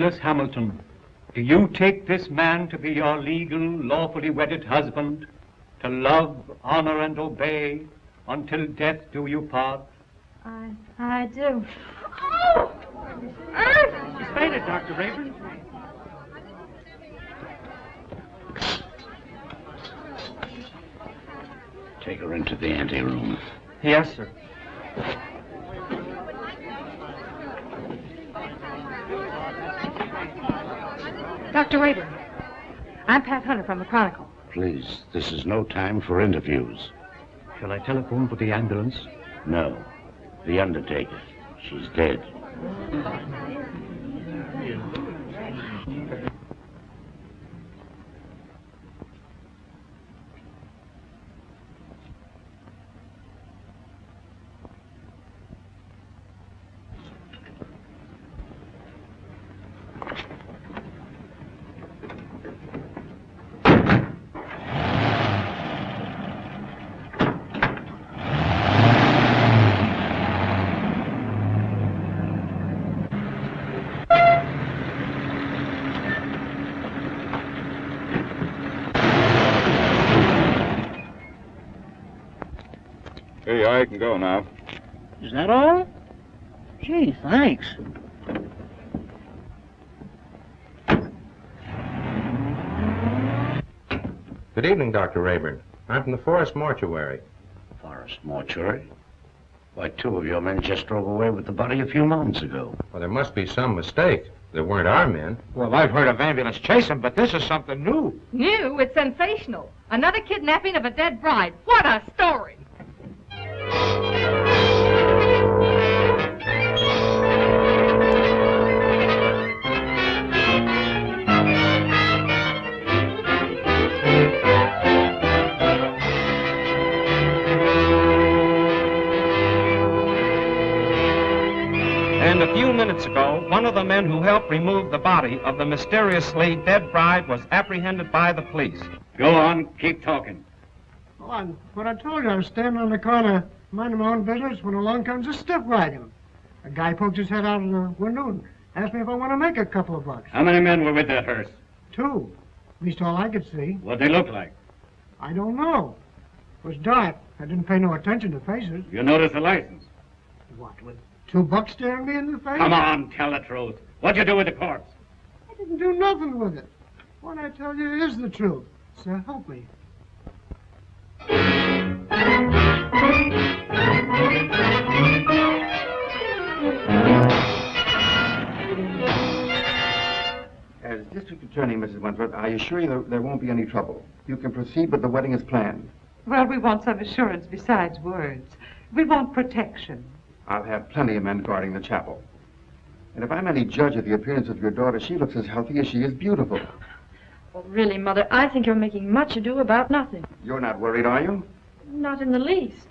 Silas Hamilton, do you take this man to be your legal, lawfully wedded husband, to love, honor, and obey, until death do you part? I do. She's fainted, Dr. Rayburn. Take her into the anteroom. Yes, sir. Dr. Rayburn, I'm Pat Hunter from the Chronicle. Please, this is no time for interviews. Shall I telephone for the ambulance? No. The undertaker. She's dead. Hey, I can go now. Is that all? Gee, thanks. Good evening, Dr. Rayburn. I'm from the Forest Mortuary. Forest Mortuary? Why, two of your men just drove away with the body a few moments ago. Well, there must be some mistake. They weren't our men. Well, I've heard of ambulance chasing, but this is something new. New? It's sensational. Another kidnapping of a dead bride. What a story! And a few minutes ago, one of the men who helped remove the body of the mysteriously dead bride was apprehended by the police. Go on, keep talking. Well, what I told you, I was standing on the corner, minding my own business, when along comes a stiff wagon. A guy poked his head out of the window and asked me if I want to make a couple of bucks. How many men were with that hearse? 2. At least all I could see. What'd they look like? I don't know. It was dark. I didn't pay no attention to faces. You noticed the license? What, with 2 bucks staring me in the face? Come on, tell the truth. What'd you do with the corpse? I didn't do nothing with it. What I tell you is the truth. So help me. As District Attorney, Mrs. Wentworth, I assure you there won't be any trouble. You can proceed with the wedding as planned. Well, we want some assurance besides words. We want protection. I'll have plenty of men guarding the chapel. And if I'm any judge of the appearance of your daughter, she looks as healthy as she is beautiful. Well, really, Mother, I think you're making much ado about nothing. You're not worried, are you? Not in the least.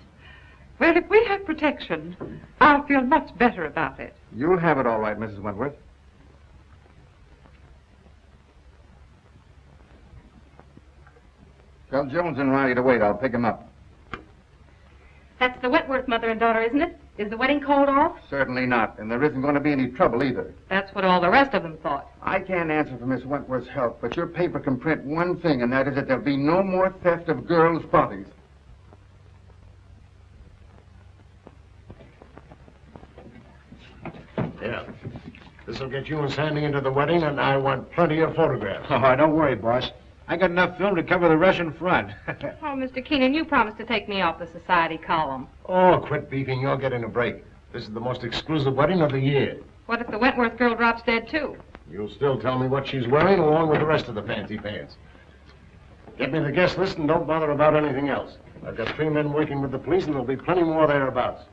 Well, if we have protection, I'll feel much better about it. You'll have it all right, Mrs. Wentworth. Tell Jones and Riley to wait. I'll pick him up. That's the Wentworth mother and daughter, isn't it? Is the wedding called off? Certainly not. And there isn't going to be any trouble either. That's what all the rest of them thought. I can't answer for Miss Wentworth's health, but your paper can print one thing, and that is that there'll be no more theft of girls' bodies. Yeah. This'll get you and Sandy into the wedding, and I want plenty of photographs. Oh, don't worry, boss. I got enough film to cover the Russian front. Oh, Mr. Keenan, you promised to take me off the society column. Oh, quit beefing. You're getting a break. This is the most exclusive wedding of the year. What if the Wentworth girl drops dead, too? You'll still tell me what she's wearing, along with the rest of the fancy pants. Get me the guest list and don't bother about anything else. I've got 3 men working with the police, and there'll be plenty more thereabouts.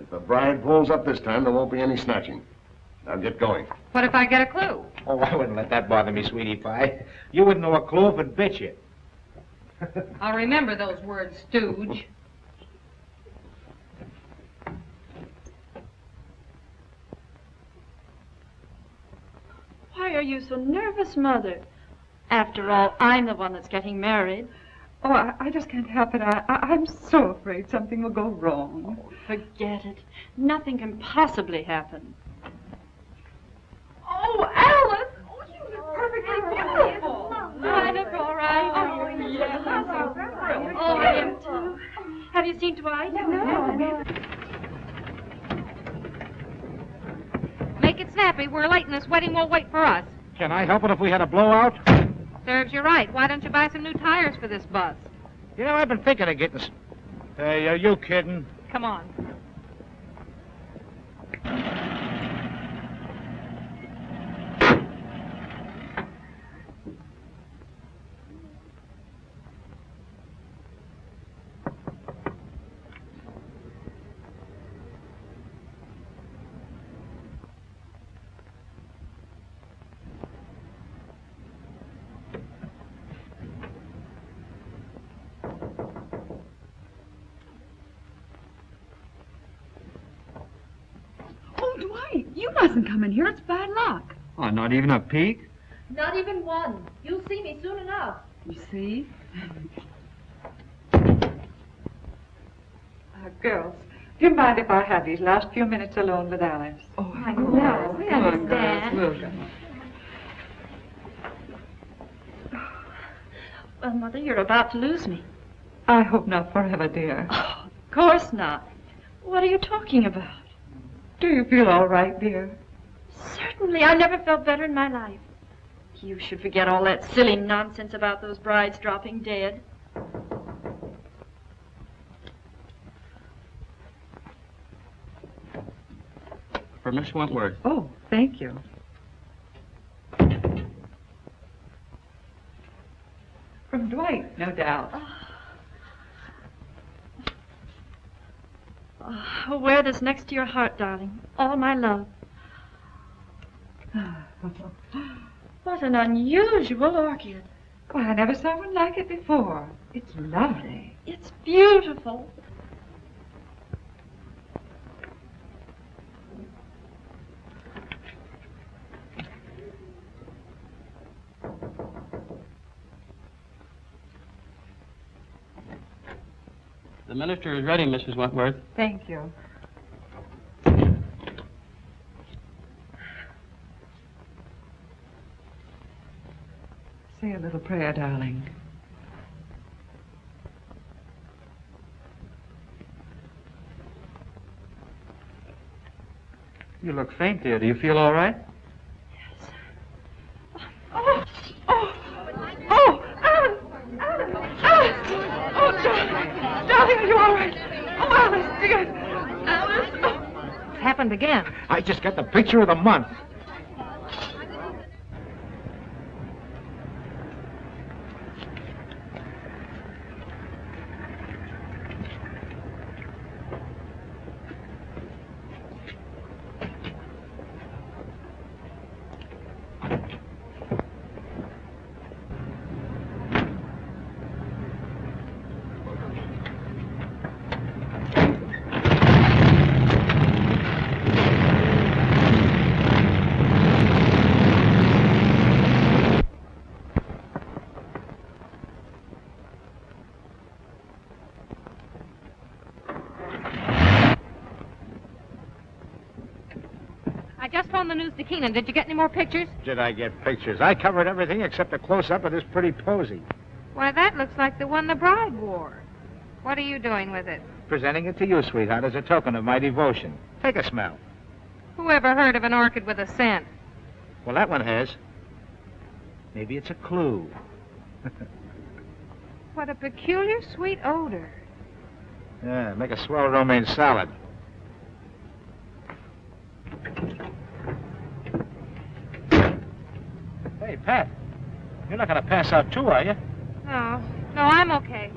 If the bride pulls up this time, there won't be any snatching. Now get going. What if I get a clue? Oh, I wouldn't let that bother me, sweetie pie. You wouldn't know a clue if it bit you. I'll remember those words, stooge. Why are you so nervous, Mother? After all, I'm the one that's getting married. Oh, I just can't help it. I'm so afraid something will go wrong. Oh, forget it. Nothing can possibly happen. Oh, Alice! mean, Dwight? No. Make it snappy. We're late and this wedding won't wait for us. Can I help it if we had a blowout? Serves you right. Why don't you buy some new tires for this bus? You know, I've been thinking of getting... Hey, are you kidding? Come on. Dwight, you mustn't come in here. It's bad luck. Oh, not even a peek? Not even one. You'll see me soon enough. You see? Girls, do you mind if I have these last few minutes alone with Alice? Oh, I know. We understand. We'll go. Well, Mother, you're about to lose me. I hope not forever, dear. Oh, of course not. What are you talking about? Do you feel all right, dear? Certainly. I never felt better in my life. You should forget all that silly nonsense about those brides dropping dead. For Miss Wentworth. Oh, thank you. From Dwight, no doubt. Oh, wear this next to your heart, darling. All my love. What an unusual orchid. Well, I never saw one like it before. It's lovely. It's beautiful. The minister is ready, Mrs. Wentworth. Thank you. Say a little prayer, darling. You look faint, dear. Do you feel all right? Oh, darling, are you all right? Oh, Alice, dear. Alice. Oh. It's happened again. I just got the picture of the month. The news to Keenan. Did you get any more pictures? Did I get pictures? I covered everything except a close-up of this pretty posy. Why, that looks like the one the bride wore. What are you doing with it? Presenting it to you, sweetheart, as a token of my devotion. Take a smell. Who ever heard of an orchid with a scent? Well, that one has. Maybe it's a clue. What a peculiar sweet odor. Yeah, make a swell romaine salad. Hey, Pat, you're not going to pass out too, are you? No, I'm okay.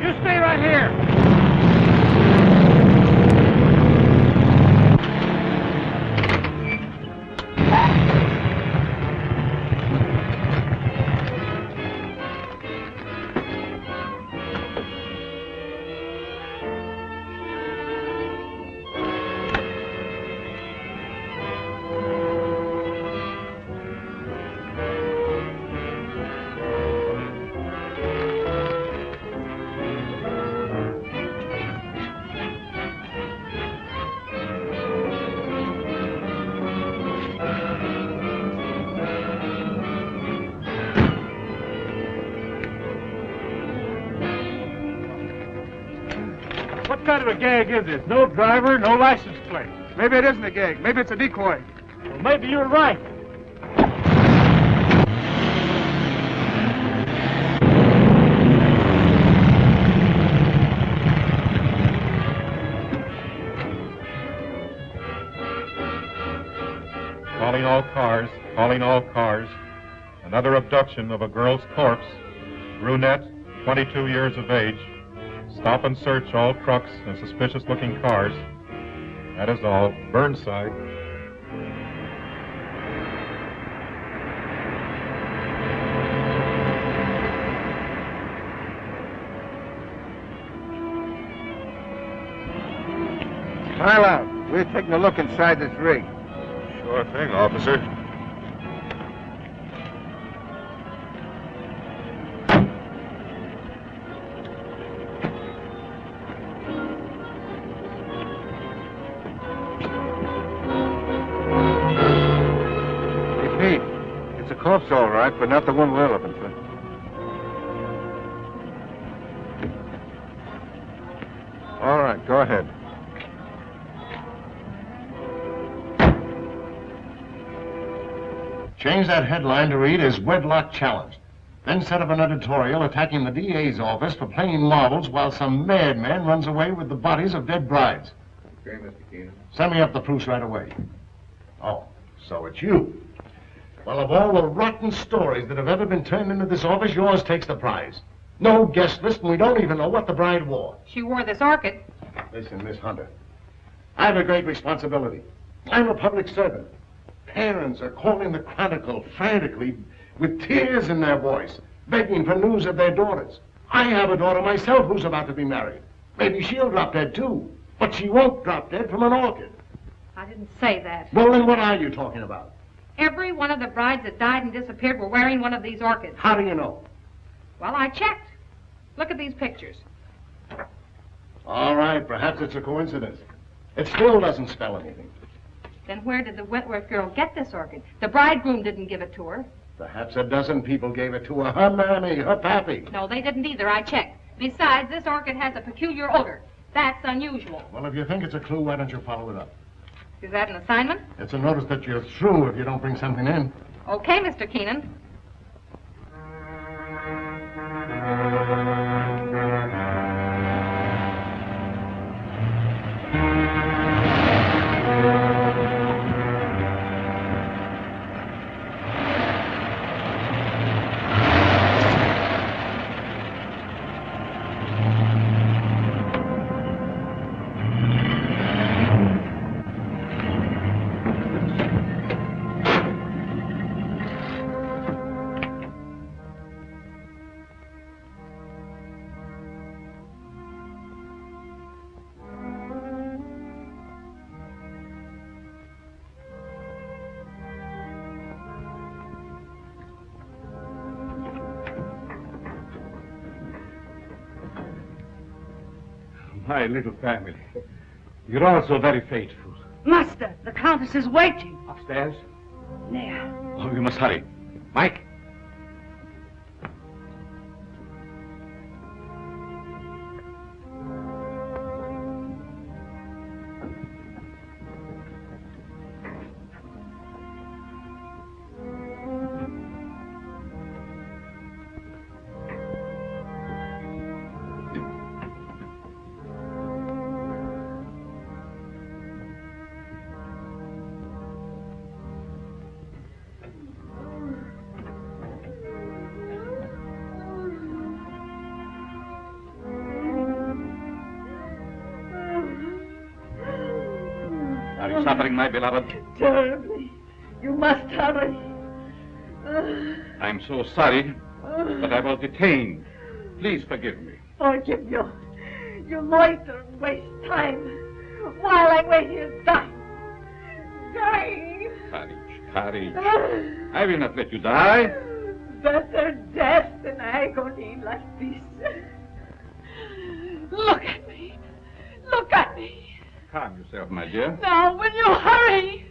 You stay right here. What kind of a gag is this? No driver, no license plate. Maybe it isn't a gag. Maybe it's a decoy. Well, maybe you're right. Calling all cars, calling all cars. Another abduction of a girl's corpse. Brunette, 22 years of age. Stop and search all trucks and suspicious-looking cars. That is all. Burnside. Pile out. We're taking a look inside this rig. Sure thing, officer. Hey, Pete. It's a corpse, all right, but not the one we're looking for. All right, go ahead. Change that headline to read as Wedlock Challenged. Then set up an editorial attacking the DA's office for playing marbles while some madman runs away with the bodies of dead brides. Okay, Mr. Keenan. Send me up the proofs right away. Oh, so it's you. Well, of all the rotten stories that have ever been turned into this office, yours takes the prize. No guest list, and we don't even know what the bride wore. She wore this orchid. Listen, Miss Hunter, I have a great responsibility. I'm a public servant. Parents are calling the Chronicle frantically with tears in their voice, begging for news of their daughters. I have a daughter myself who's about to be married. Maybe she'll drop dead, too. But she won't drop dead from an orchid. I didn't say that. Well, then what are you talking about? Every one of the brides that died and disappeared were wearing one of these orchids. How do you know? Well, I checked. Look at these pictures. All right, perhaps it's a coincidence. It still doesn't spell anything. Then where did the Wentworth girl get this orchid? The bridegroom didn't give it to her. Perhaps a dozen people gave it to her. Her mammy, her pappy. No, they didn't either. I checked. Besides, this orchid has a peculiar odor. That's unusual. Well, if you think it's a clue, why don't you follow it up? Is that an assignment? It's a notice that you're through if you don't bring something in. Okay, Mr. Keenan. My little family. You're all so very faithful. Master, the Countess is waiting. Upstairs? There. Oh, we must hurry. Mike? Are you suffering, my beloved? Terribly. You must hurry. I'm so sorry, but I was detained. Please forgive me. Forgive you. You loiter and waste time while I wait here dying. Dying. Courage. I will not let you die. Better death than agony like this. Look at me. Look at me. Calm yourself, my dear. Now, will you hurry?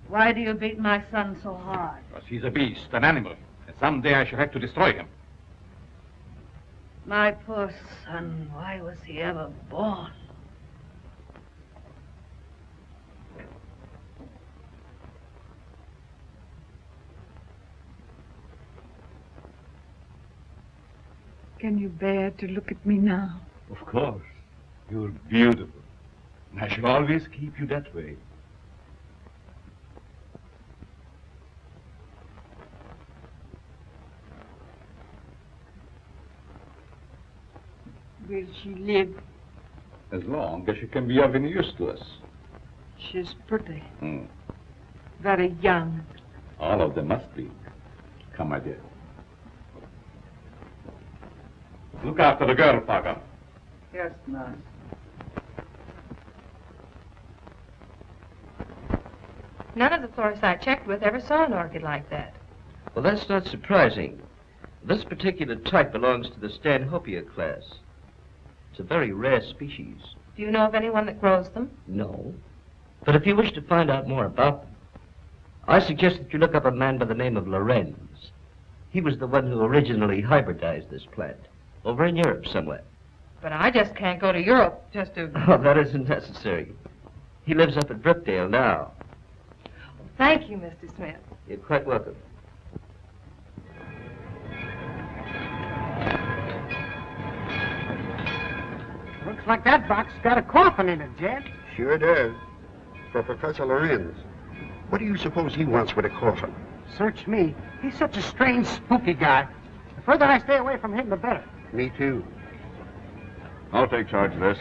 Why do you beat my son so hard? Because he's a beast, an animal, and someday I shall have to destroy him. My poor son, why was he ever born? Can you bear to look at me now? Of course. You're beautiful. And I shall always keep you that way. Will she live? As long as she can be of any use to us. She's pretty. Very young. All of them must be. Come, my dear. Look after the girl, Parker. Yes, nurse. None of the florists I checked with ever saw an orchid like that. Well, that's not surprising. This particular type belongs to the Stanhopea class. It's a very rare species. Do you know of anyone that grows them? No. But if you wish to find out more about them, I suggest that you look up a man by the name of Lorenz. He was the one who originally hybridized this plant, over in Europe somewhere. But I just can't go to Europe just to... Oh, that isn't necessary. He lives up at Brookdale now. Thank you, Mr. Smith. You're quite welcome. Looks like that box got a coffin in it, Jed. Sure does. For Professor Lorenz. What do you suppose he wants with a coffin? Search me. He's such a strange, spooky guy. The further I stay away from him, the better. Me too. I'll take charge of this.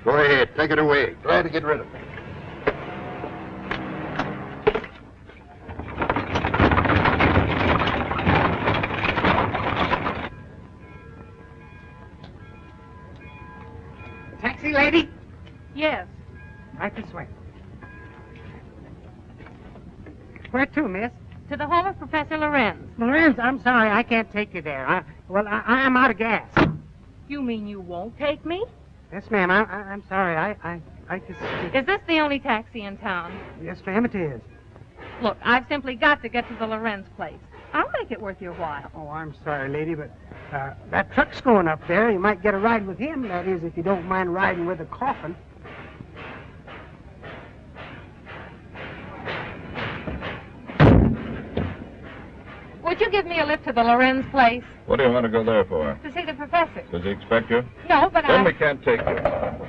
Go ahead, take it away. Glad to get rid of it. Taxi, lady? Yes. Right this way. Where to, miss? To the home of Professor Lorenz. Lorenz, I'm sorry, I can't take you there. I'm out of gas. You mean you won't take me? Yes, ma'am. I'm sorry. I just... Is this the only taxi in town? Yes, ma'am, it is. Look, I've simply got to get to the Lorenz place. I'll make it worth your while. Oh, I'm sorry, lady, but that truck's going up there. You might get a ride with him. That is, if you don't mind riding with a coffin. Would you give me a lift to the Lorenz place? What do you want to go there for? To see the professor. Does he expect you? No, but Then we can't take you.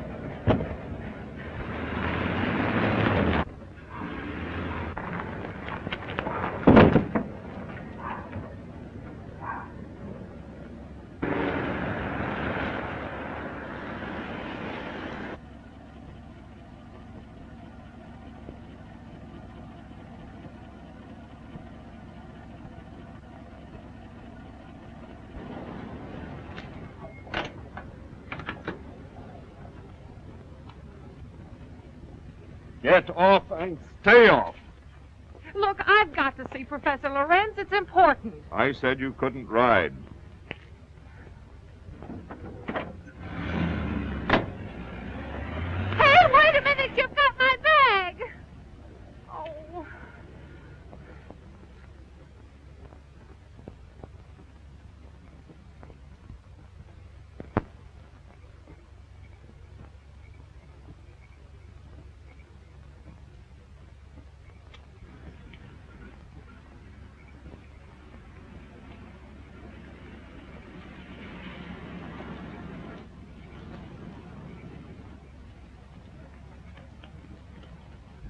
Get off and stay off. Look, I've got to see Professor Lorenz. It's important. I said you couldn't ride. Hey, wait a minute. You've got my bag. Oh.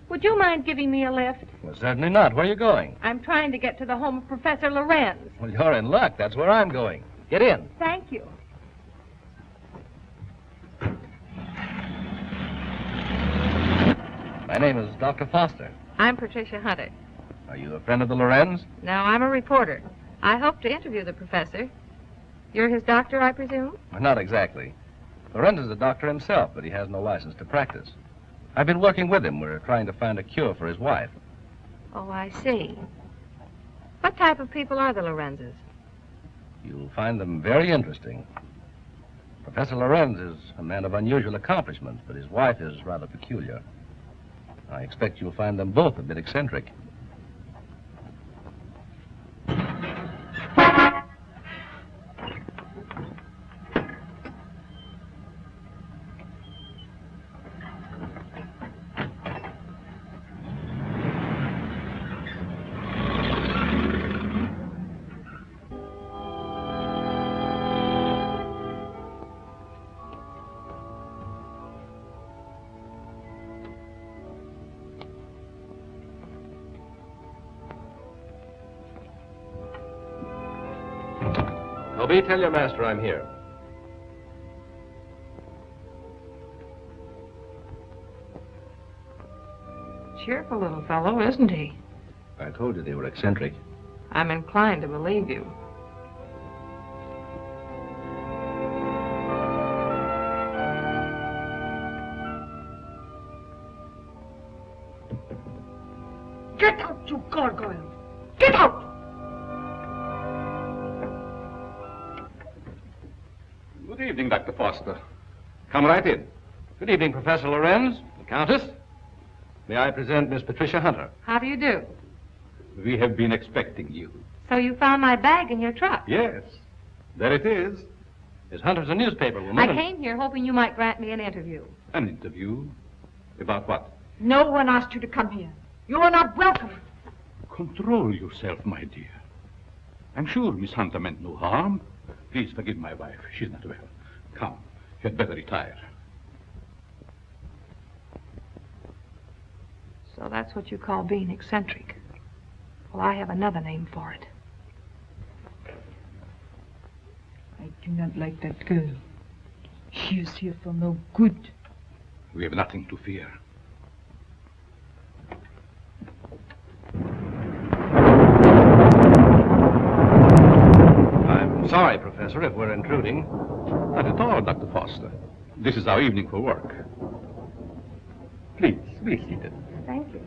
Would you mind giving me a lift? Well, certainly not. Where are you going? I'm trying to get to the home of Professor Lorenz. Well, you're in luck. That's where I'm going. Get in. Thank you. My name is Dr. Foster. I'm Patricia Hunter. Are you a friend of the Lorenz? No, I'm a reporter. I hope to interview the professor. You're his doctor, I presume? Well, not exactly. Lorenz is a doctor himself, but he has no license to practice. I've been working with him. We're trying to find a cure for his wife. Oh, I see. What type of people are the Lorenzes? You'll find them very interesting. Professor Lorenz is a man of unusual accomplishments, but his wife is rather peculiar. I expect you'll find them both a bit eccentric. Toby, tell your master I'm here. Cheerful little fellow, isn't he? I told you they were eccentric. I'm inclined to believe you. Get out, you gargoyle! Get out! Good evening, Dr. Foster. Come right in. Good evening, Professor Lorenz, the Countess. May I present Miss Patricia Hunter? How do you do? We have been expecting you. So you found my bag in your truck? Yes. There it is. Miss Hunter's a newspaper woman. I came here hoping you might grant me an interview. An interview? About what? No one asked you to come here. You are not welcome. Control yourself, my dear. I'm sure Miss Hunter meant no harm. Please forgive my wife. She's not well. Come, you had better retire. So that's what you call being eccentric. Well, I have another name for it. I do not like that girl. She is here for no good. We have nothing to fear. I'm sorry, Professor, if we're intruding. Not at all, Dr. Foster. This is our evening for work. Please, be seated. Thank you.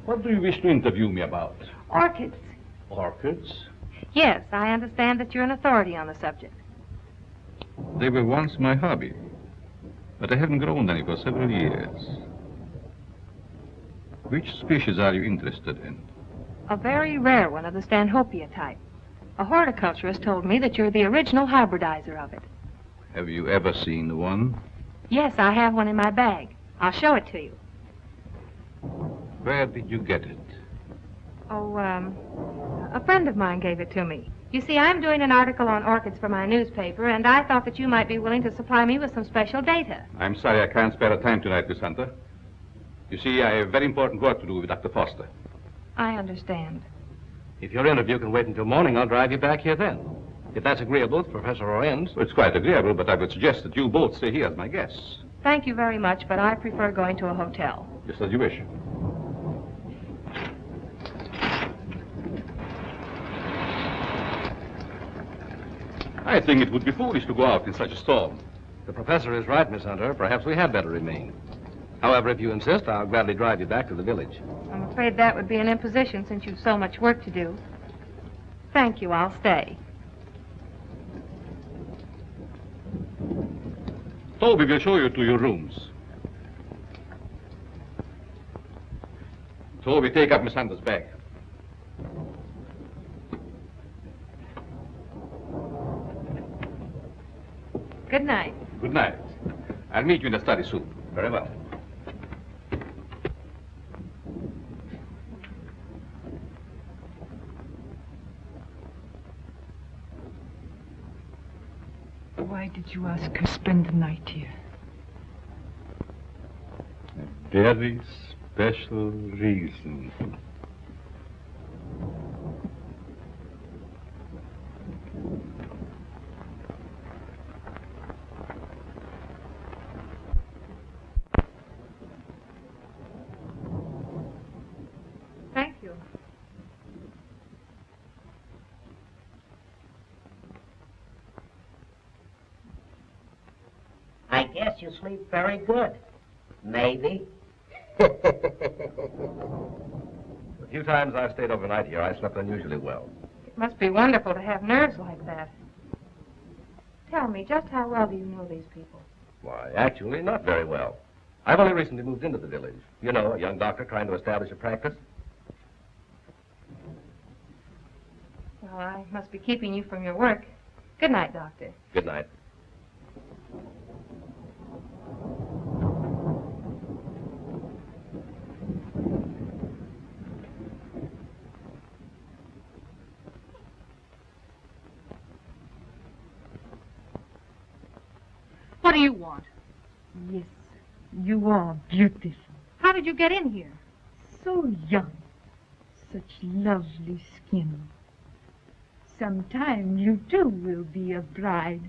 What do you wish to interview me about? Orchids. Orchids? Yes, I understand that you're an authority on the subject. They were once my hobby, but I haven't grown any for several years. Which species are you interested in? A very rare one of the Stanhopea type. A horticulturist told me that you're the original hybridizer of it. Have you ever seen one? Yes, I have one in my bag. I'll show it to you. Where did you get it? Oh, a friend of mine gave it to me. You see, I'm doing an article on orchids for my newspaper, and I thought that you might be willing to supply me with some special data. I'm sorry I can't spare a time tonight, Miss Hunter. You see, I have very important work to do with Dr. Foster. I understand. If your interview can wait until morning, I'll drive you back here then. If that's agreeable to Professor Lorenz. Well, it's quite agreeable, but I would suggest that you both stay here as my guests. Thank you very much, but I prefer going to a hotel. Just as you wish. I think it would be foolish to go out in such a storm. The professor is right, Miss Hunter. Perhaps we had better remain. However, if you insist, I'll gladly drive you back to the village. I'm afraid that would be an imposition since you've so much work to do. Thank you, I'll stay. Toby will show you to your rooms. Toby, take up Miss Hunter's bag. Good night. Good night. I'll meet you in the study soon. Very well. Why did you ask her to spend the night here? A very special reason. guess you sleep very good. Maybe. The few times I've stayed overnight here, I slept unusually well. It must be wonderful to have nerves like that. Tell me, just how well do you know these people? Why, actually, not very well. I've only recently moved into the village. You know, a young doctor trying to establish a practice. Well, I must be keeping you from your work. Good night, Doctor. Good night. What do you want? Yes, you are beautiful. How did you get in here? So young. Such lovely skin. Sometime you too will be a bride.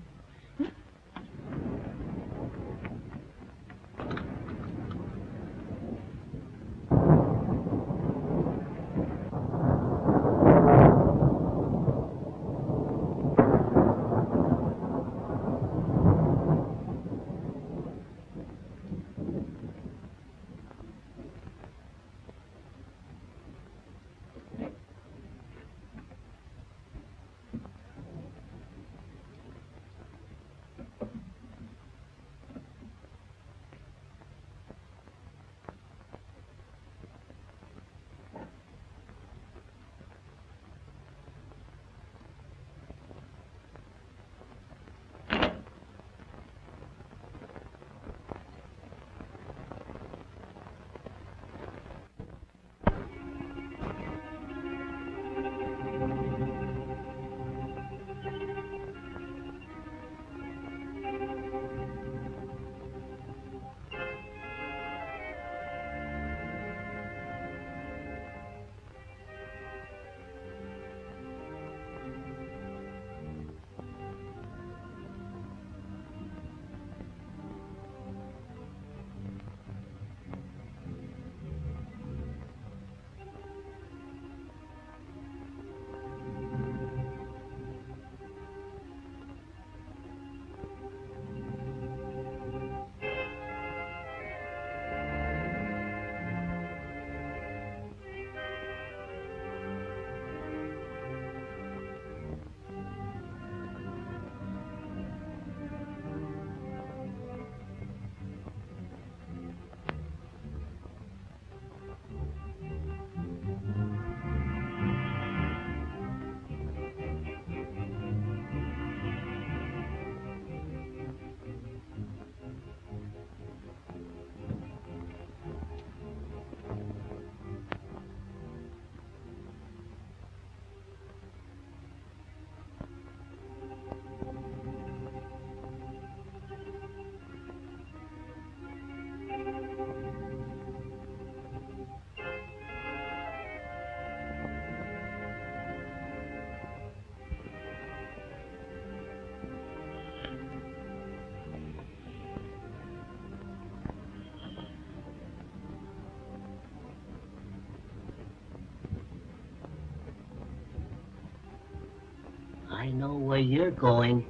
I know where you're going.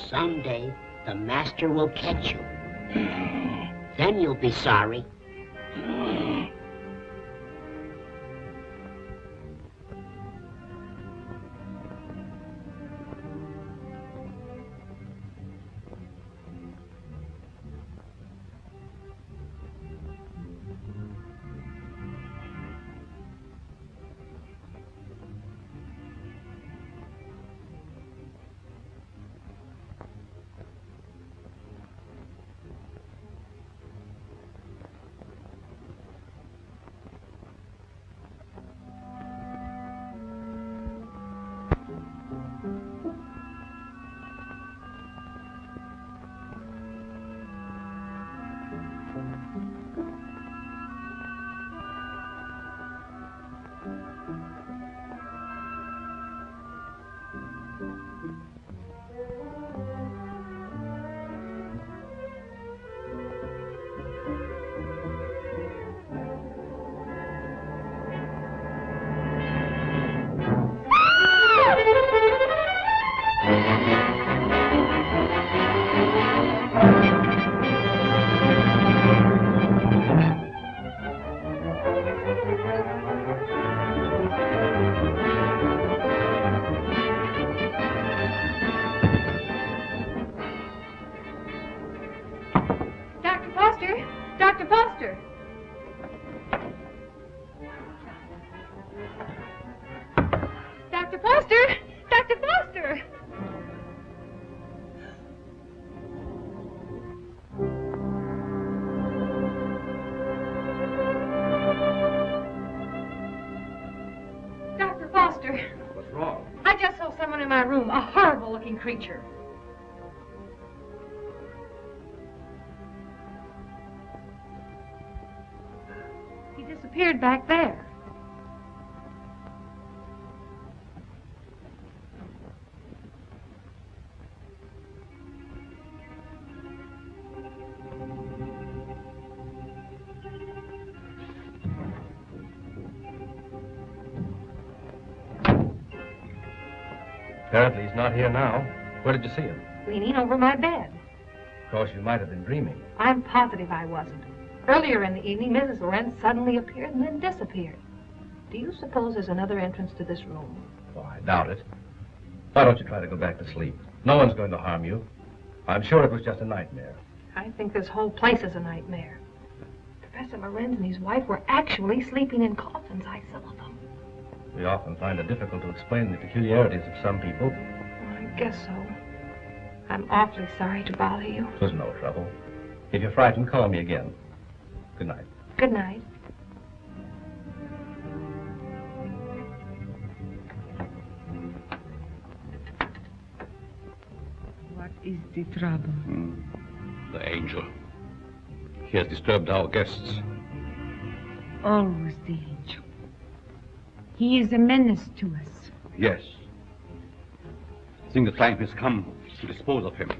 Someday, the master will catch you. Then you'll be sorry. Foster! Dr. Foster! Dr. Foster! Dr. Foster! Dr. Foster! What's wrong? I just saw someone in my room, a horrible-looking creature. He disappeared back there. Apparently he's not here now. Where did you see him? Leaning over my bed. Of course, you might have been dreaming. I'm positive I wasn't. Earlier in the evening, Mrs. Lorenz suddenly appeared and then disappeared. Do you suppose there's another entrance to this room? Oh, I doubt it. Why don't you try to go back to sleep? No one's going to harm you. I'm sure it was just a nightmare. I think this whole place is a nightmare. Professor Lorenz and his wife were actually sleeping in coffins, I saw them. We often find it difficult to explain the peculiarities of some people. I guess so. I'm awfully sorry to bother you. It was no trouble. If you're frightened, call me again. Good night. Good night. What is the trouble? The angel. He has disturbed our guests. Always the angel. He is a menace to us. Yes. I think the time has come to dispose of him.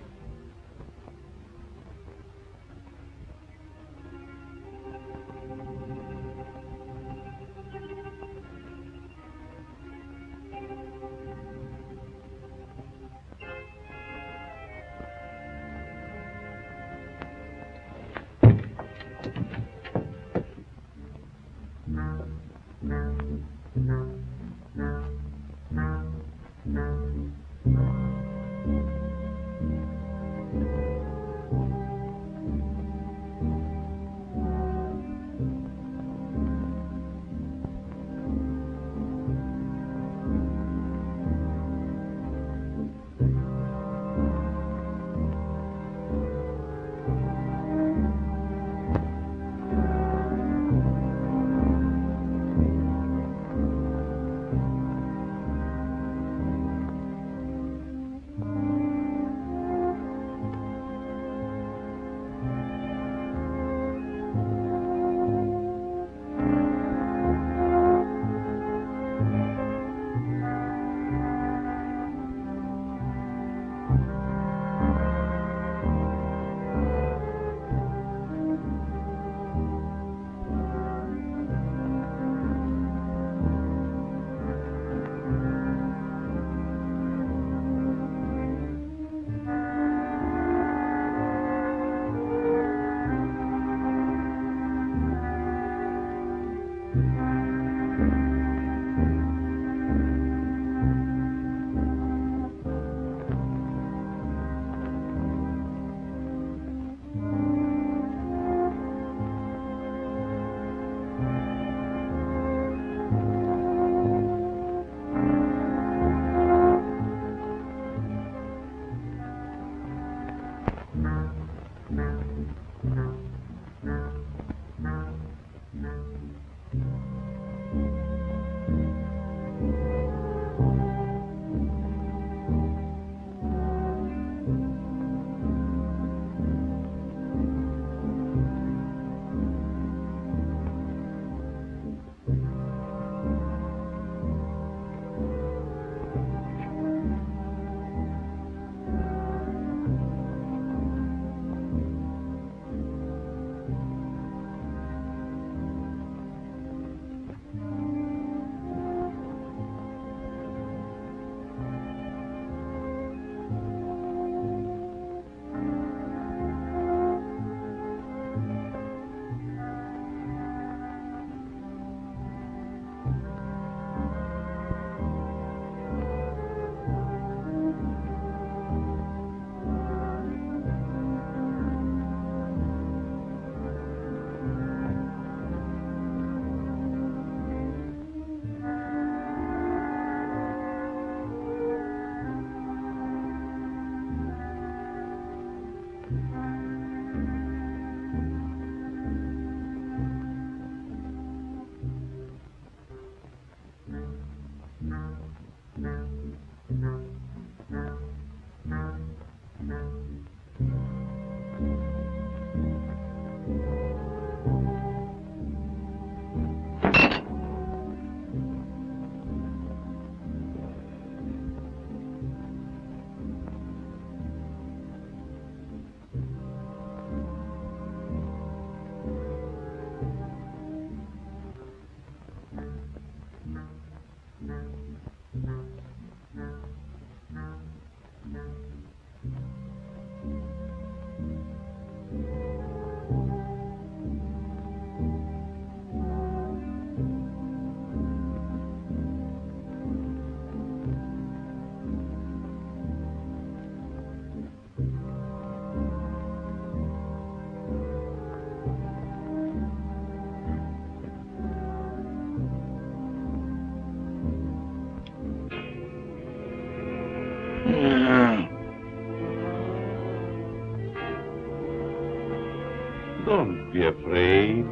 Don't be afraid,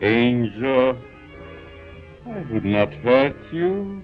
Angel. I would not hurt you.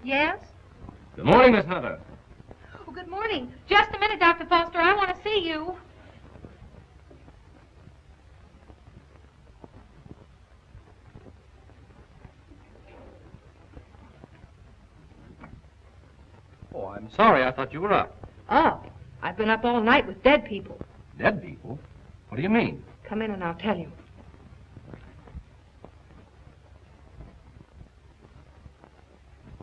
Yes? Good morning, Miss Hunter. Oh, good morning. Just a minute, Dr. Foster. I want to see you. Oh, I'm sorry. I thought you were up. Oh, I've been up all night with dead people. Dead people? What do you mean? Come in and I'll tell you.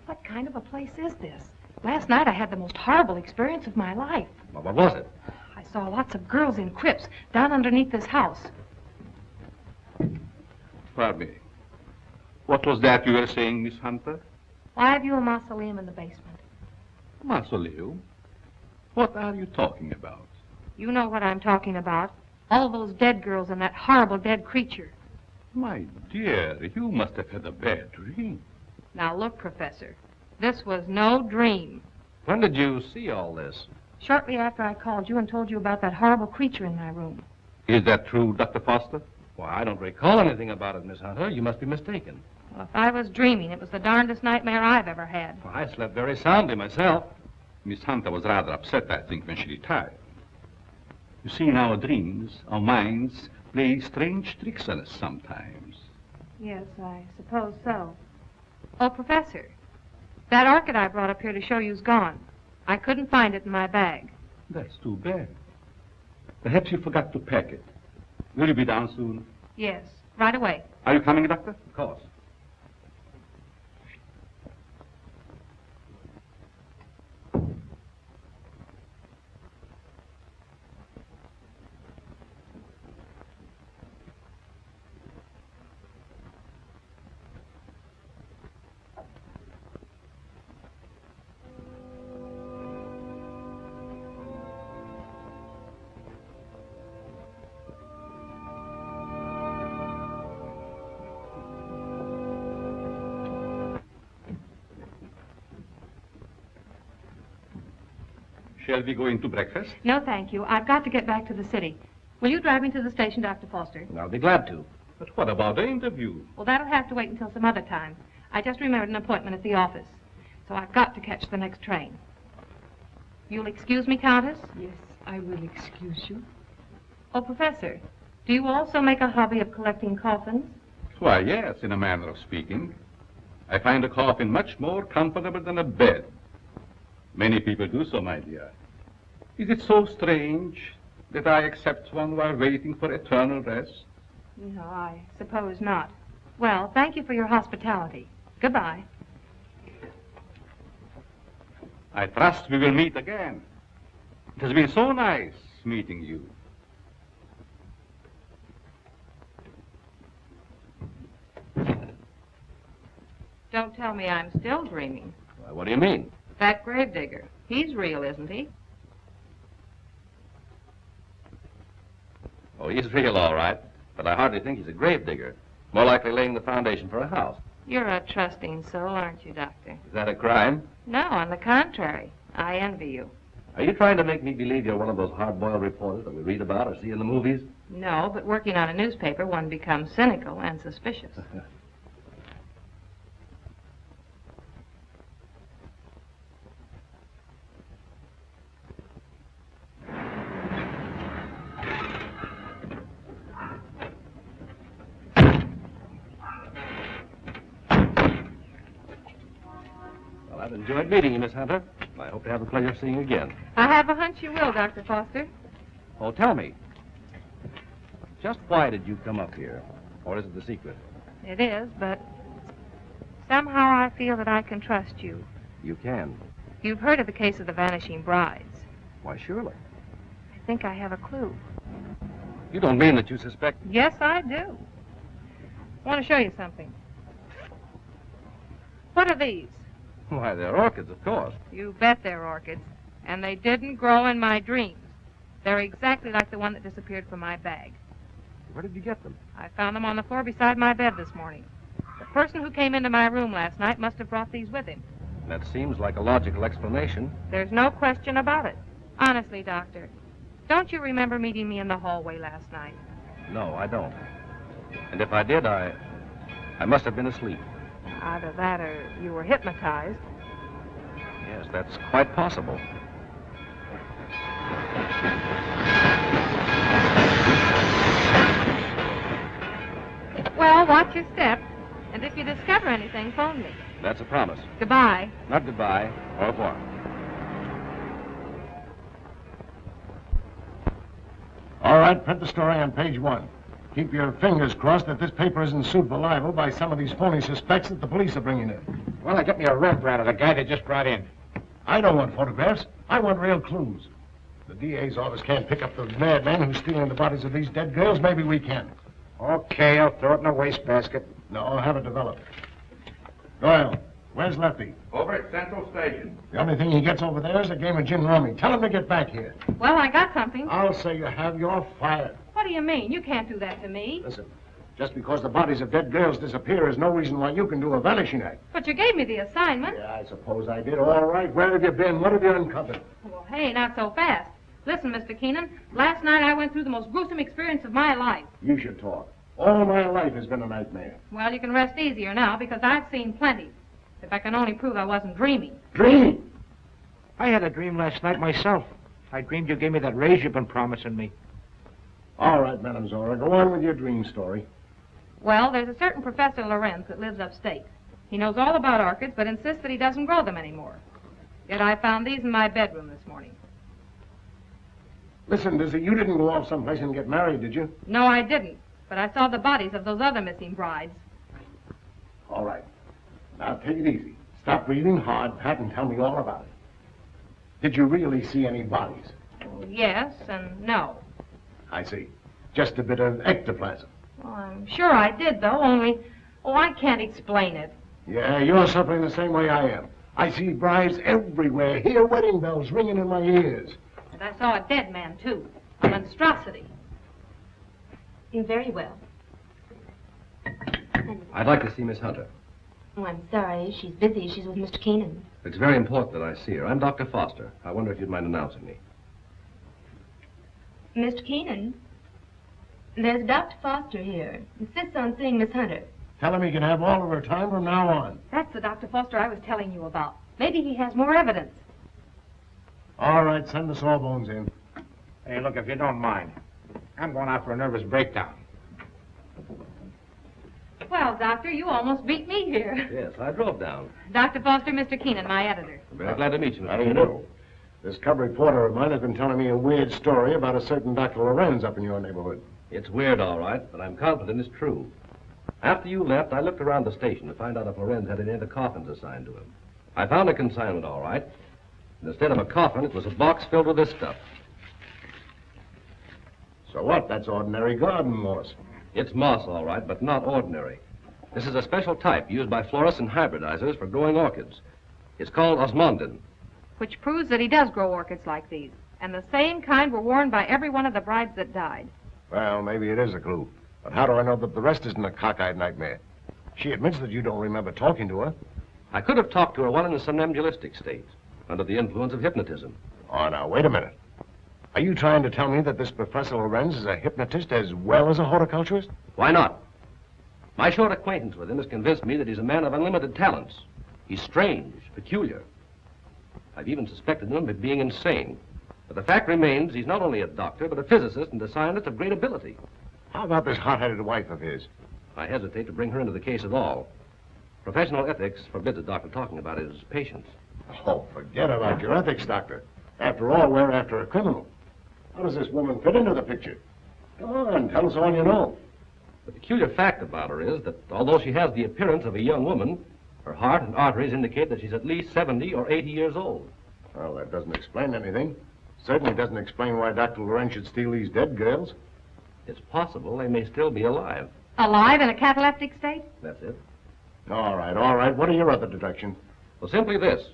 What kind of a place is this? Last night I had the most horrible experience of my life. Well, what was it? I saw lots of girls in crypts down underneath this house. Pardon me. What was that you were saying, Miss Hunter? Why have you a mausoleum in the basement? Mausoleum? What are you talking about? You know what I'm talking about. All those dead girls and that horrible dead creature. My dear, you must have had a bad dream. Now look, Professor, this was no dream. When did you see all this? Shortly after I called you and told you about that horrible creature in my room. Is that true, Dr. Foster? Why, I don't recall anything about it, Miss Hunter. You must be mistaken. Well, if I was dreaming, it was the darndest nightmare I've ever had. Well, I slept very soundly myself. Miss Hunter was rather upset, I think, when she retired. You see, in our dreams, our minds play strange tricks on us sometimes. Yes, I suppose so. Oh, Professor, that orchid I brought up here to show you's gone. I couldn't find it in my bag. That's too bad. Perhaps you forgot to pack it. Will you be down soon? Yes, right away. Are you coming, Doctor? Of course. Shall we go into breakfast? No, thank you. I've got to get back to the city. Will you drive me to the station, Dr. Foster? I'll be glad to. But what about the interview? Well, that'll have to wait until some other time. I just remembered an appointment at the office. So I've got to catch the next train. You'll excuse me, Countess? Yes, I will excuse you. Oh, Professor, do you also make a hobby of collecting coffins? Why, yes, in a manner of speaking. I find a coffin much more comfortable than a bed. Many people do so, my dear. Is it so strange that I accept one while waiting for eternal rest? No, I suppose not. Well, thank you for your hospitality. Goodbye. I trust we will meet again. It has been so nice meeting you. Don't tell me I'm still dreaming. Why, what do you mean? That gravedigger. He's real, isn't he? Oh, he's real, all right. But I hardly think he's a gravedigger. More likely laying the foundation for a house. You're a trusting soul, aren't you, Doctor? Is that a crime? No, on the contrary. I envy you. Are you trying to make me believe you're one of those hard-boiled reporters that we read about or see in the movies? No, but working on a newspaper, one becomes cynical and suspicious. Well, I've enjoyed meeting you, Miss Hunter. I hope to have the pleasure of seeing you again. I have a hunch you will, Dr. Foster. Oh, tell me. Just why did you come up here? Or is it the secret? It is, but somehow I feel that I can trust you. You can. You've heard of the case of the vanishing brides. Why, surely. I think I have a clue. You don't mean that you suspect... Yes, I do. I want to show you something. What are these? Why, they're orchids, of course. You bet they're orchids. And they didn't grow in my dreams. They're exactly like the one that disappeared from my bag. Where did you get them? I found them on the floor beside my bed this morning. The person who came into my room last night must have brought these with him. That seems like a logical explanation. There's no question about it. Honestly, Doctor, don't you remember meeting me in the hallway last night? No, I don't. And if I did, I must have been asleep. Either that or you were hypnotized. Yes, that's quite possible. Well, watch your step. And if you discover anything, phone me. That's a promise. Goodbye. Not goodbye. Au revoir. All right, print the story on page 1. Keep your fingers crossed that this paper isn't sued for libel by some of these phony suspects that the police are bringing in. Well, I get me a Rembrandt of the guy they just brought in. I don't want photographs. I want real clues. The DA's office can't pick up the madman who's stealing the bodies of these dead girls. Maybe we can. Okay, I'll throw it in a wastebasket. No, I'll have it developed. Doyle, where's Lefty? Over at Central Station. The only thing he gets over there is a game of gin rummy. Tell him to get back here. Well, I got something. I'll say you have. You're fired. What do you mean? You can't do that to me. Listen, just because the bodies of dead girls disappear is no reason why you can do a vanishing act. But you gave me the assignment. Yeah, I suppose I did. All right, where have you been? What have you uncovered? Well, hey, not so fast. Listen, Mr. Keenan, last night I went through the most gruesome experience of my life. You should talk. All my life has been a nightmare. Well, you can rest easier now because I've seen plenty. If I can only prove I wasn't dreaming. Dreaming? I had a dream last night myself. I dreamed you gave me that raise you've been promising me. All right, Madame Zora, go on with your dream story. Well, there's a certain Professor Lorenz that lives upstate. He knows all about orchids, but insists that he doesn't grow them anymore. Yet I found these in my bedroom this morning. Listen, Dizzy, you didn't go off someplace and get married, did you? No, I didn't. But I saw the bodies of those other missing brides. All right. Now, take it easy. Stop breathing hard, Pat, and tell me all about it. Did you really see any bodies? Yes and no. I see. Just a bit of ectoplasm. Well, I'm sure I did, though, only... Oh, I can't explain it. Yeah, you're suffering the same way I am. I see brides everywhere, hear wedding bells ringing in my ears. And I saw a dead man, too. A monstrosity. Very well. I'd like to see Miss Hunter. Oh, I'm sorry. She's busy. She's with Mr. Keenan. It's very important that I see her. I'm Dr. Foster. I wonder if you'd mind announcing me. Mr. Keenan, there's Dr. Foster here. Insists on seeing Miss Hunter. Tell him he can have all of her time from now on. That's the Dr. Foster I was telling you about. Maybe he has more evidence. All right, send the sawbones in. Hey, look, if you don't mind, I'm going out for a nervous breakdown. Well, Doctor, you almost beat me here. Yes, I drove down. Dr. Foster, Mr. Keenan, my editor. I'm very glad to meet you, Mr. How do you do? This cub reporter of mine has been telling me a weird story about a certain Dr. Lorenz up in your neighborhood. It's weird, all right, but I'm confident it's true. After you left, I looked around the station to find out if Lorenz had any of the coffins assigned to him. I found a consignment, all right. And instead of a coffin, it was a box filled with this stuff. So what? That's ordinary garden moss. It's moss, all right, but not ordinary. This is a special type used by florists and hybridizers for growing orchids. It's called osmondin. Which proves that he does grow orchids like these. And the same kind were worn by every one of the brides that died. Well, maybe it is a clue. But how do I know that the rest isn't a cockeyed nightmare? She admits that you don't remember talking to her. I could have talked to her while in a somnambulistic state, under the influence of hypnotism. Oh, now, wait a minute. Are you trying to tell me that this Professor Lorenz is a hypnotist as well as a horticulturist? Why not? My short acquaintance with him has convinced me that he's a man of unlimited talents. He's strange, peculiar. I've even suspected him of being insane. But the fact remains he's not only a doctor, but a physicist and a scientist of great ability. How about this hot-headed wife of his? I hesitate to bring her into the case at all. Professional ethics forbids a doctor talking about his patients. Oh, forget about your ethics, Doctor. After all, we're after a criminal. How does this woman fit into the picture? Come on, tell us all you know. The peculiar fact about her is that although she has the appearance of a young woman, her heart and arteries indicate that she's at least 70 or 80 years old. Well, that doesn't explain anything. Certainly doesn't explain why Dr. Loren should steal these dead girls. It's possible they may still be alive. Alive in a cataleptic state? That's it. All right. What are your other deductions? Well, simply this.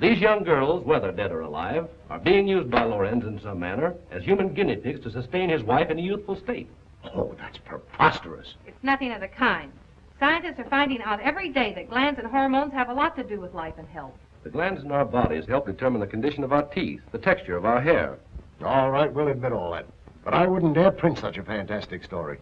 These young girls, whether dead or alive, are being used by Lorenz in some manner as human guinea pigs to sustain his wife in a youthful state. Oh, that's preposterous. It's nothing of the kind. Scientists are finding out every day that glands and hormones have a lot to do with life and health. The glands in our bodies help determine the condition of our teeth, the texture of our hair. All right, we'll admit all that. But I wouldn't dare print such a fantastic story.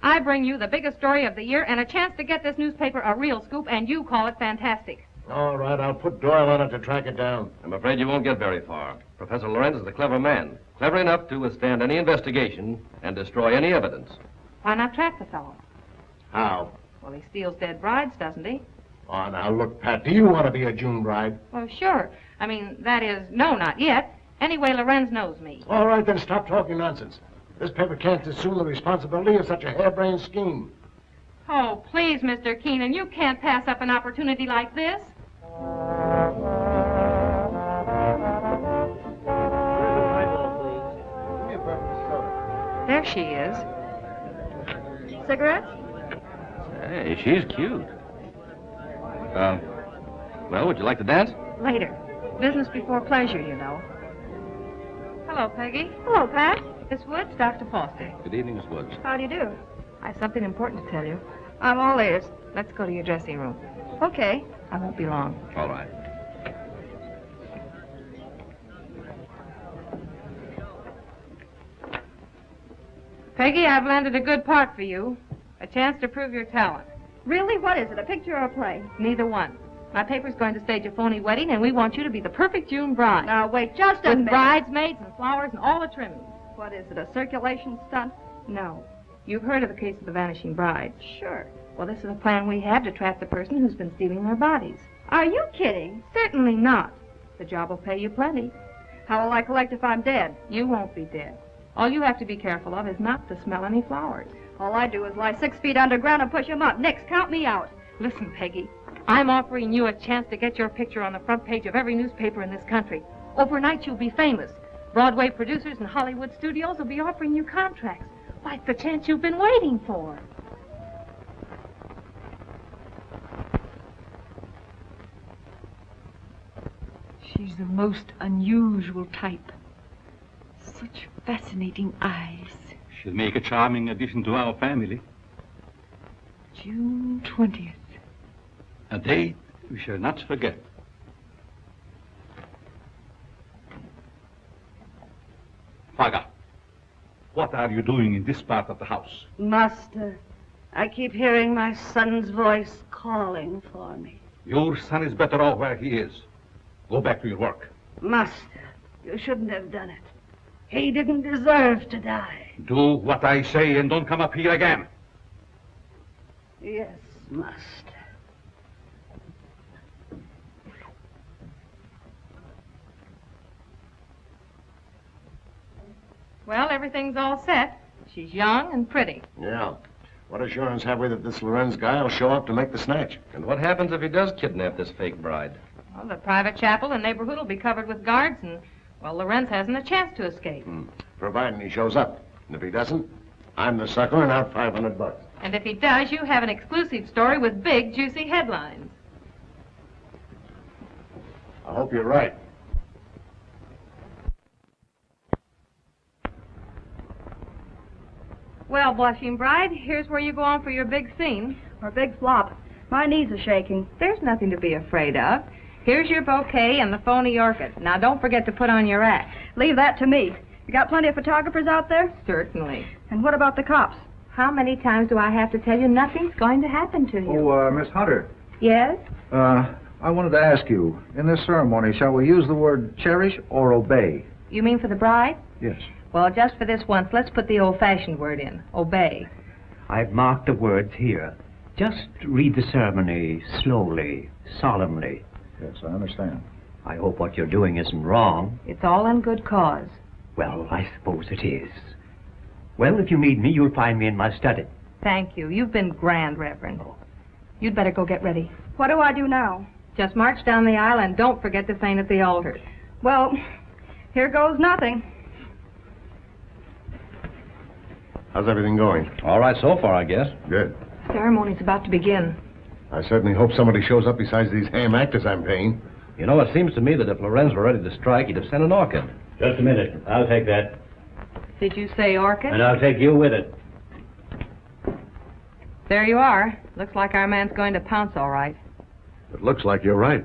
I bring you the biggest story of the year and a chance to get this newspaper a real scoop, and you call it fantastic. All right, I'll put Doyle on it to track it down. I'm afraid you won't get very far. Professor Lorenz is a clever man, clever enough to withstand any investigation and destroy any evidence. Why not trap the fellow? How? Well, he steals dead brides, doesn't he? Oh, now look, Pat, do you want to be a June bride? Well, sure. I mean, that is, no, not yet. Anyway, Lorenz knows me. All right, then stop talking nonsense. This paper can't assume the responsibility of such a harebrained scheme. Oh, please, Mr. Keenan, you can't pass up an opportunity like this. There she is. Cigarettes? Hey, she's cute. Well, would you like to dance? Later. Business before pleasure, you know. Hello, Peggy. Hello, Pat. Miss Woods, Dr. Foster. Good evening, Miss Woods. How do you do? I have something important to tell you. I'm all ears. Let's go to your dressing room. Okay. I won't be long. All right. Peggy, I've landed a good part for you. A chance to prove your talent. Really? What is it, a picture or a play? Neither one. My paper's going to stage a phony wedding, and we want you to be the perfect June bride. Now, wait just a With minute. bridesmaids and flowers and all the trimmings. What is it, a circulation stunt? No. You've heard of the case of the vanishing bride. Sure. Well, this is a plan we have to trap the person who's been stealing their bodies. Are you kidding? Certainly not. The job will pay you plenty. How will I collect if I'm dead? You won't be dead. All you have to be careful of is not to smell any flowers. All I do is lie 6 feet underground and push 'em up. Nix, count me out. Listen, Peggy. I'm offering you a chance to get your picture on the front page of every newspaper in this country. Overnight, you'll be famous. Broadway producers and Hollywood studios will be offering you contracts. Why, it's the chance you've been waiting for. She's the most unusual type. Such fascinating eyes. She'll make a charming addition to our family. June 20th. A date we shall not forget. Faga, what are you doing in this part of the house? Master, I keep hearing my son's voice calling for me. Your son is better off where he is. Go back to your work. Master, you shouldn't have done it. He didn't deserve to die. Do what I say and don't come up here again. Yes, master. Well, everything's all set. She's young and pretty. Yeah. What assurance have we that this Lorenz guy will show up to make the snatch? And what happens if he does kidnap this fake bride? Well, the private chapel and neighborhood will be covered with guards, and, well, Lorenz hasn't a chance to escape. Providing he shows up. And if he doesn't, I'm the sucker and out $500. And if he does, you have an exclusive story with big, juicy headlines. I hope you're right. Well, blushing bride, here's where you go on for your big scene. Or big flop. My knees are shaking. There's nothing to be afraid of. Here's your bouquet and the phony orchid. Now, don't forget to put on your act. Leave that to me. You got plenty of photographers out there? Certainly. And what about the cops? How many times do I have to tell you nothing's going to happen to you? Oh, Miss Hunter. Yes? I wanted to ask you, in this ceremony, shall we use the word cherish or obey? You mean for the bride? Yes. Well, just for this once, let's put the old-fashioned word in. Obey. I've marked the words here. Just read the ceremony slowly, solemnly. Yes, I understand. I hope what you're doing isn't wrong. It's all in good cause. Well, I suppose it is. Well, if you need me, you'll find me in my study. Thank you. You've been grand, Reverend. You'd better go get ready. What do I do now? Just march down the aisle and don't forget to faint at the altar. Well, here goes nothing. How's everything going? All right so far, I guess. Good. Ceremony's about to begin. I certainly hope somebody shows up besides these ham actors I'm paying. You know, it seems to me that if Lorenz were ready to strike, he'd have sent an orchid. Just a minute. I'll take that. Did you say orchid? And I'll take you with it. There you are. Looks like our man's going to pounce all right. It looks like you're right.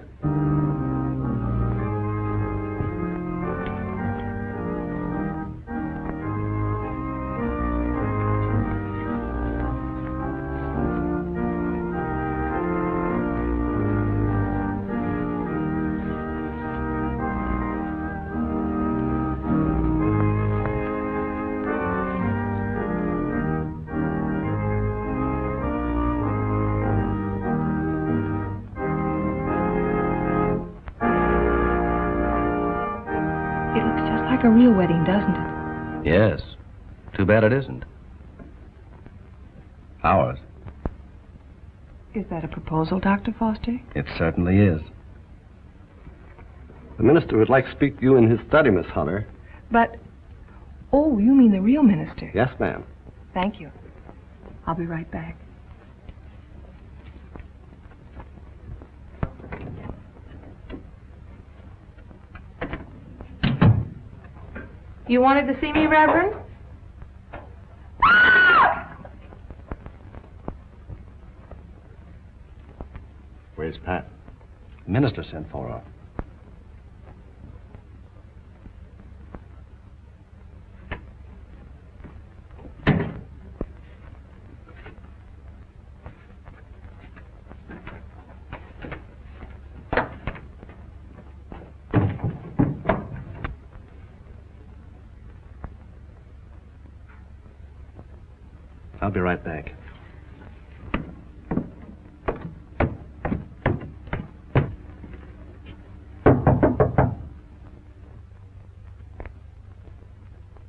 Like a real wedding, doesn't it? Yes. Too bad it isn't. Ours. Is that a proposal, Dr. Foster? It certainly is. The minister would like to speak to you in his study, Miss Hunter. But, oh, you mean the real minister? Yes, ma'am. Thank you. I'll be right back. You wanted to see me, Reverend? Where's Pat? The minister sent for her. I'll be right back.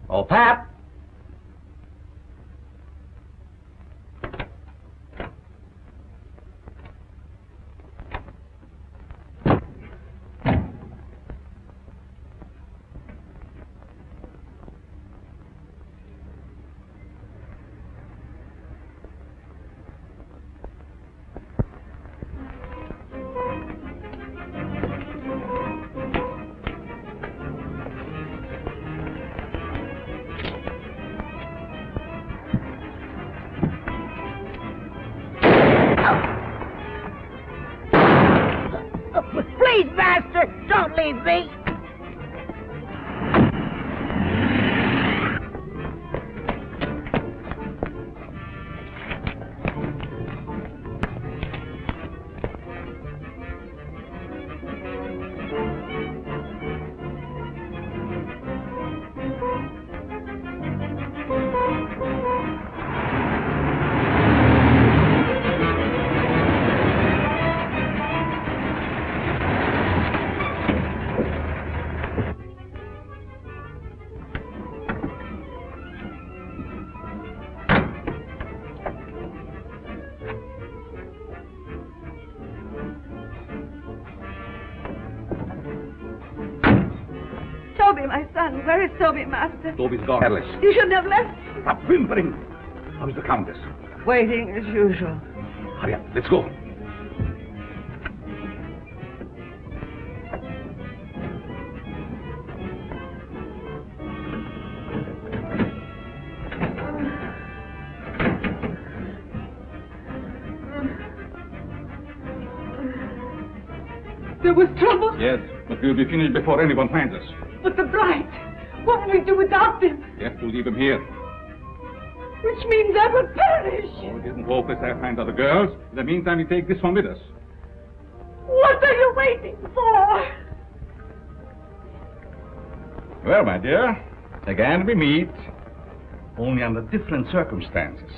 Oh, Pap! Please, master, don't leave me. Toby, my son. Where is Toby, master? Toby's gone. Alice, You shouldn't have left. stop whimpering. How's the Countess? Waiting as usual. Hurry up, let's go. There was trouble? Yes, but we'll be finished before anyone finds us. But the bride. What will we do without them? We have to leave him here. Which means I will perish. Oh, it isn't hopeless. I'll find other girls. In the meantime, we take this one with us. What are you waiting for? Well, my dear, again we meet, only under different circumstances.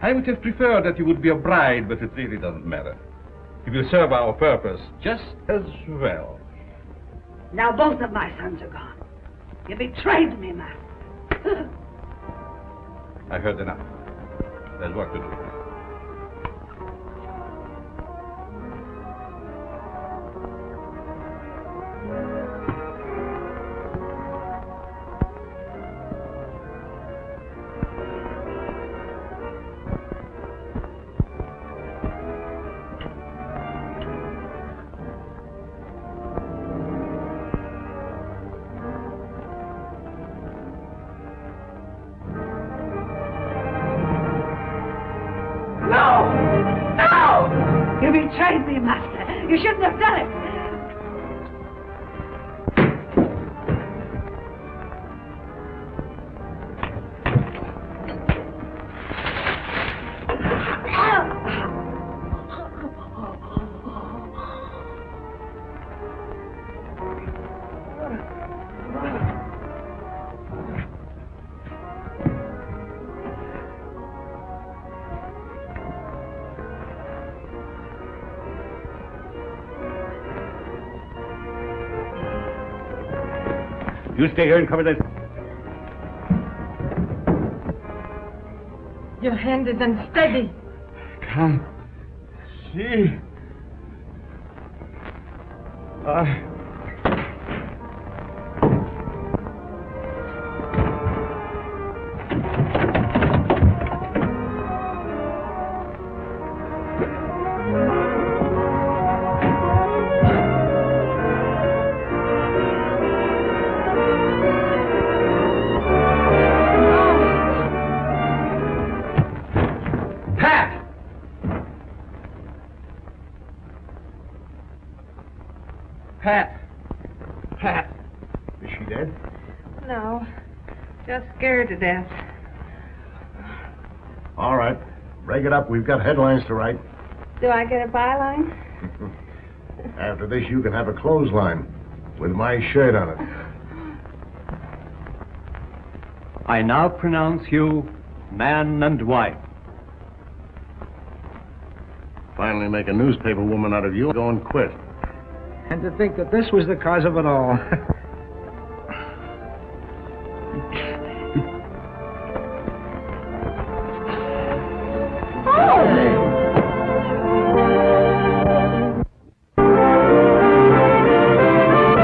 I would have preferred that you would be a bride, but it really doesn't matter. He will serve our purpose just as well. Now both of my sons are gone. You betrayed me, Master. I heard enough. There's work to do. You betrayed me, Master. You shouldn't have done it. You stay here and cover this. Your hand is unsteady. Come. See. Pat. Is she dead? No, just scared to death. All right. Break it up. We've got headlines to write. Do I get a byline? After this, you can have a clothesline with my shirt on it. I now pronounce you man and wife. Finally make a newspaper woman out of you. Go and quit. And to think that this was the cause of it all.